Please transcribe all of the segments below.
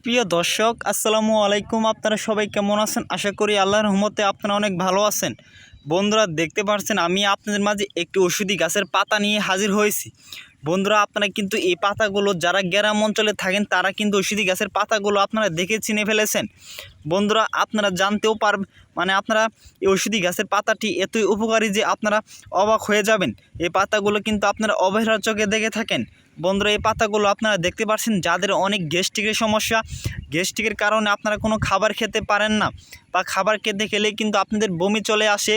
প্রিয় দর্শক আসসালামু আলাইকুম। আপনারা সবাই কেমন আছেন? আশা করি আল্লাহর রহমতে আপনারা অনেক ভালো আছেন। বন্ধুরা দেখতে পাচ্ছেন আমি আপনাদের মাঝে একটি ওষুধি গাছের পাতা নিয়ে হাজির হয়েছি। বন্ধুরা আপনারা কিন্তু এই পাতাগুলো যারা গ্রাম অঞ্চলে থাকেন তারা কিন্তু ওষুধি গাছের পাতাগুলো আপনারা দেখে চিনে ফেলেছেন। বন্ধুরা আপনারা জানতেও আপনারা এই ওষুধি গাছের পাতাটি এতই উপকারী যে আপনারা অবাক হয়ে যাবেন। এই পাতাগুলো কিন্তু আপনারা অবহেলার চোখে দেখে থাকেন। বন্ধুরা এই পাতাগুলো আপনারা দেখতে পাচ্ছেন যাদের অনেক গ্যাস্ট্রিকের সমস্যা, গ্যাস্ট্রিকের কারণে আপনারা কোনো খাবার খেতে পারেন না বা খাবার খেতে গেলেই কিন্তু আপনাদের বমি চলে আসে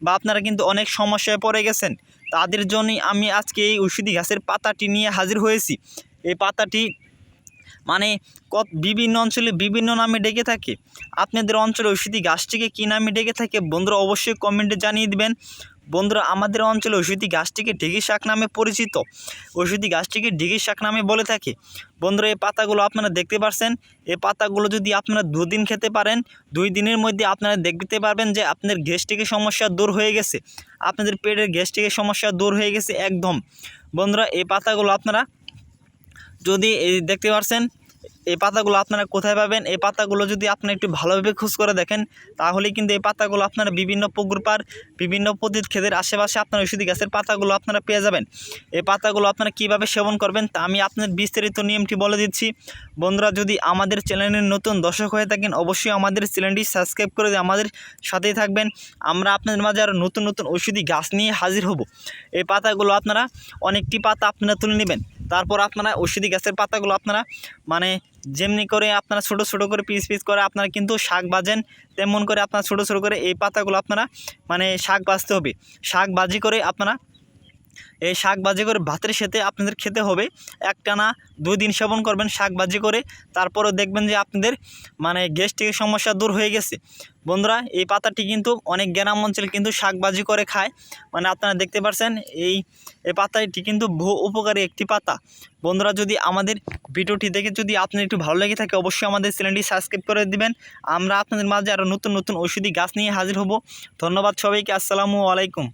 বা আপনারা কিন্তু অনেক সমস্যায় পড়ে গেছেন, তাদের জন্যই আমি আজকে এই ওষুধি গাছের পাতাটি নিয়ে হাজির হয়েছি। এই পাতাটি বিভিন্ন অঞ্চলে বিভিন্ন নামে ডেকে থাকে। আপনাদের অঞ্চলে ওষুধি গাছটিকে কী নামে ডেকে থাকে বন্ধুরা অবশ্যই কমেন্টে জানিয়ে দিবেন। বন্ধুরা আমাদের অঞ্চলে ওষুধি গাছটিকে ঢেঁকি শাক নামে পরিচিত, ওষুধি গাছটিকে ঢেঁকি শাক নামে বলে থাকে। বন্ধুরা এই পাতাগুলো আপনারা দেখতে পাচ্ছেন, এই পাতাগুলো যদি আপনারা 2 দিন খেতে পারেন, 2 দিনের মধ্যে আপনারা দেখতে পারবেন যে আপনাদের গ্যাস্ট্রিকের সমস্যা দূর হয়ে গেছে, আপনাদের পেটের গ্যাস্ট্রিকের সমস্যা দূর হয়ে গেছে একদম। বন্ধুরা এই পাতাগুলো আপনারা যদি দেখতে পাচ্ছেন, এই পাতাগুলো আপনারা কোথায় পাবেন? এই পাতাগুলো যদি আপনারা একটু ভালোভাবে খোঁজ করে দেখেন তাহলে কিন্তু এই পাতাগুলো আপনারা বিভিন্ন পুকুর পাড়, বিভিন্ন পতিত ক্ষেতের আশেপাশে আপনারা ওষুধি গাছের পাতাগুলো আপনারা পেয়ে যাবেন। এই পাতাগুলো আপনারা কীভাবে সেবন করবেন তা আমি আপনাদের বিস্তারিত নিয়মটি বলে দিচ্ছি। বন্ধুরা যদি আমাদের চ্যানেলের নতুন দর্শক হয়ে থাকেন অবশ্যই আমাদের চ্যানেলটি সাবস্ক্রাইব করে দিয়ে আমাদের সাথেই থাকবেন। আমরা আপনাদের মাঝে আরও নতুন নতুন ওষুধি গাছ নিয়ে হাজির হব। এই পাতাগুলো আপনারা অনেকটি পাতা আপনারা তুলে নেবেন, তারপর আপনারা ওষুধি গাছের পাতাগুলো আপনারা যেমনি করে আপনারা ছোটো ছোটো করে পিস পিস করে আপনারা কিন্তু শাক ভাজেন, তেমন করে আপনারা ছোটো ছোটো করে এই পাতাগুলো আপনারা শাক ভাজতে হবে। শাক ভাজি করে আপনারা এই শাক ভাজি করে ভাতের সাথে আপনাদের খেতে হবে। একটানা 2 দিন সেবন করবেন শাক ভাজি করে, তারপরেও দেখবেন যে আপনাদের গ্যাস্ট্রিকের সমস্যা দূর হয়ে গেছে। বন্ধুরা এই পাতাটি কিন্তু অনেক গ্রাম অঞ্চলে কিন্তু শাক ভাজি করে খায়, আপনারা দেখতে পাচ্ছেন এই পাতাটি কিন্তু বহু উপকারী একটি পাতা। বন্ধুরা যদি আমাদের ভিডিওটি দেখে যদি আপনার একটু ভালো লেগে থাকে অবশ্যই আমাদের চ্যানেলটি সাবস্ক্রাইব করে দিবেন। আমরা আপনাদের মাঝে আরও নতুন নতুন ঔষধি গাছ নিয়ে হাজির হব। ধন্যবাদ সবাইকে। আসসালামু আলাইকুম।